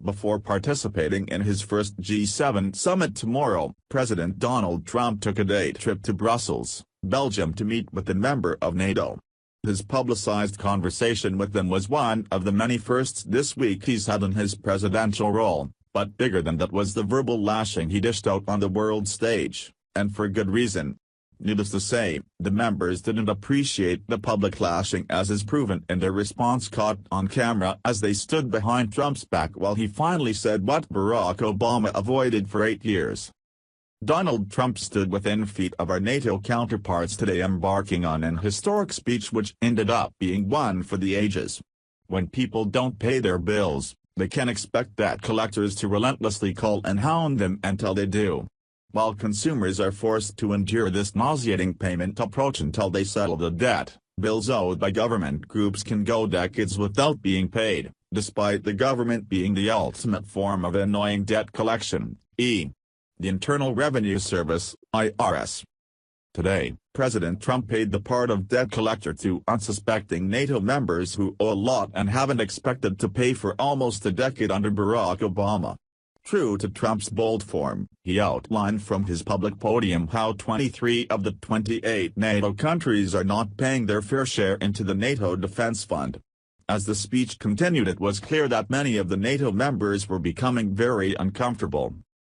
Before participating in his first G7 summit tomorrow, President Donald Trump took a day trip to Brussels, Belgium to meet with a member of NATO. His publicized conversation with them was one of the many firsts this week he's had in his presidential role, but bigger than that was the verbal lashing he dished out on the world stage, and for good reason. Needless to say, the members didn't appreciate the public lashing as is proven in their response caught on camera as they stood behind Trump's back while he finally said what Barack Obama avoided for 8 years. Donald Trump stood within feet of our NATO counterparts today, embarking on an historic speech which ended up being one for the ages. When people don't pay their bills, they can expect debt collectors to relentlessly call and hound them until they do. While consumers are forced to endure this nauseating payment approach until they settle the debt, bills owed by government groups can go decades without being paid, despite the government being the ultimate form of annoying debt collection, the Internal Revenue Service, IRS. Today, President Trump paid the part of debt collector to unsuspecting NATO members who owe a lot and haven't expected to pay for almost a decade under Barack Obama. True to Trump's bold form, he outlined from his public podium how 23 of the 28 NATO countries are not paying their fair share into the NATO Defense Fund. As the speech continued, it was clear that many of the NATO members were becoming very uncomfortable.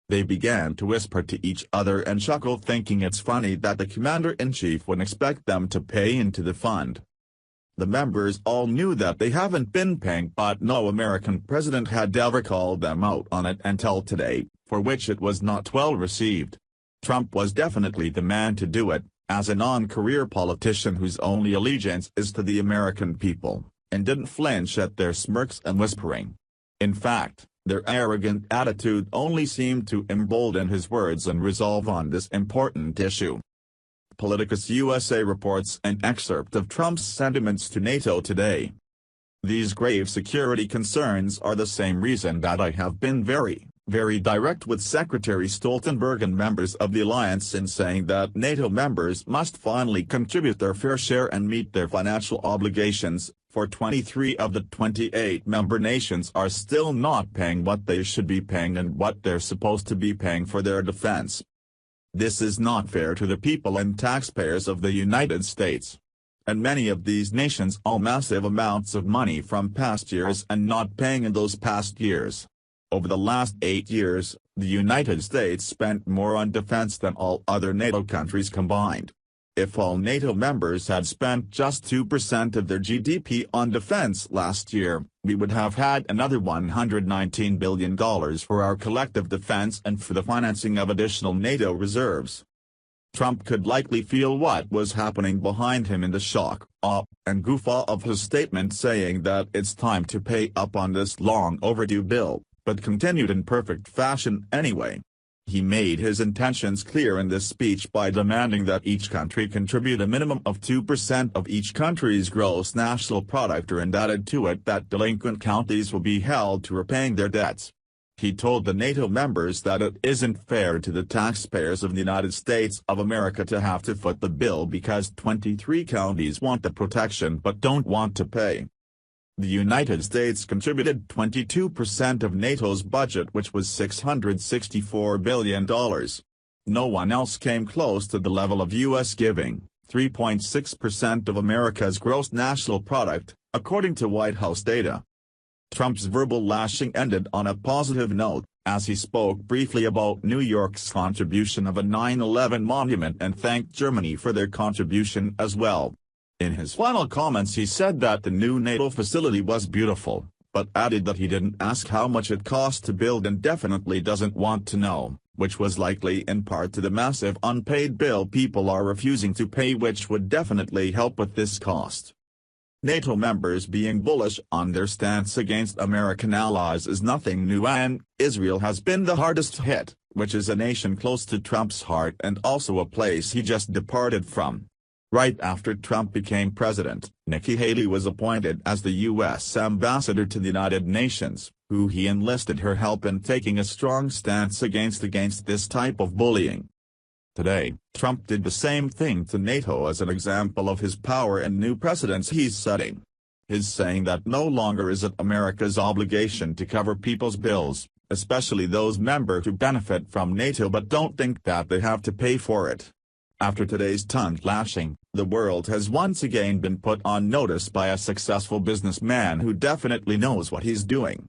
They began to whisper to each other and chuckle, thinking it's funny that the commander-in-chief would expect them to pay into the fund. The members all knew that they haven't been paying, but no American president had ever called them out on it until today, for which it was not well received. Trump was definitely the man to do it, as a non-career politician whose only allegiance is to the American people, and didn't flinch at their smirks and whispering. In fact, their arrogant attitude only seemed to embolden his words and resolve on this important issue. Politicus USA reports an excerpt of Trump's sentiments to NATO today. These grave security concerns are the same reason that I have been very direct with Secretary Stoltenberg and members of the alliance in saying that NATO members must finally contribute their fair share and meet their financial obligations, for 23 of the 28 member nations are still not paying what they should be paying and what they're supposed to be paying for their defense. This is not fair to the people and taxpayers of the United States. And many of these nations owe massive amounts of money from past years and not paying in those past years. Over the last 8 years, the United States spent more on defense than all other NATO countries combined. If all NATO members had spent just 2% of their GDP on defense last year, we would have had another $119 billion for our collective defense and for the financing of additional NATO reserves. Trump could likely feel what was happening behind him in the shock, awe, and guffaw of his statement saying that it's time to pay up on this long overdue bill, but continued in perfect fashion anyway. He made his intentions clear in this speech by demanding that each country contribute a minimum of 2% of each country's gross national product, and added to it that delinquent countries will be held to repaying their debts. He told the NATO members that it isn't fair to the taxpayers of the United States of America to have to foot the bill because 23 countries want the protection but don't want to pay. The United States contributed 22% of NATO's budget, which was $664 billion. No one else came close to the level of U.S. giving, 3.6% of America's gross national product, according to White House data. Trump's verbal lashing ended on a positive note, as he spoke briefly about New York's contribution of a 9/11 monument and thanked Germany for their contribution as well. In his final comments he said that the new NATO facility was beautiful, but added that he didn't ask how much it cost to build and definitely doesn't want to know, which was likely in part to the massive unpaid bill people are refusing to pay, which would definitely help with this cost. NATO members being bullish on their stance against American allies is nothing new, and Israel has been the hardest hit, which is a nation close to Trump's heart and also a place he just departed from. Right after Trump became president, Nikki Haley was appointed as the U.S. ambassador to the United Nations, who he enlisted her help in taking a strong stance against this type of bullying. Today, Trump did the same thing to NATO as an example of his power and new precedents he's setting. His saying that no longer is it America's obligation to cover people's bills, especially those members who benefit from NATO but don't think that they have to pay for it. After today's tongue lashing, the world has once again been put on notice by a successful businessman who definitely knows what he's doing.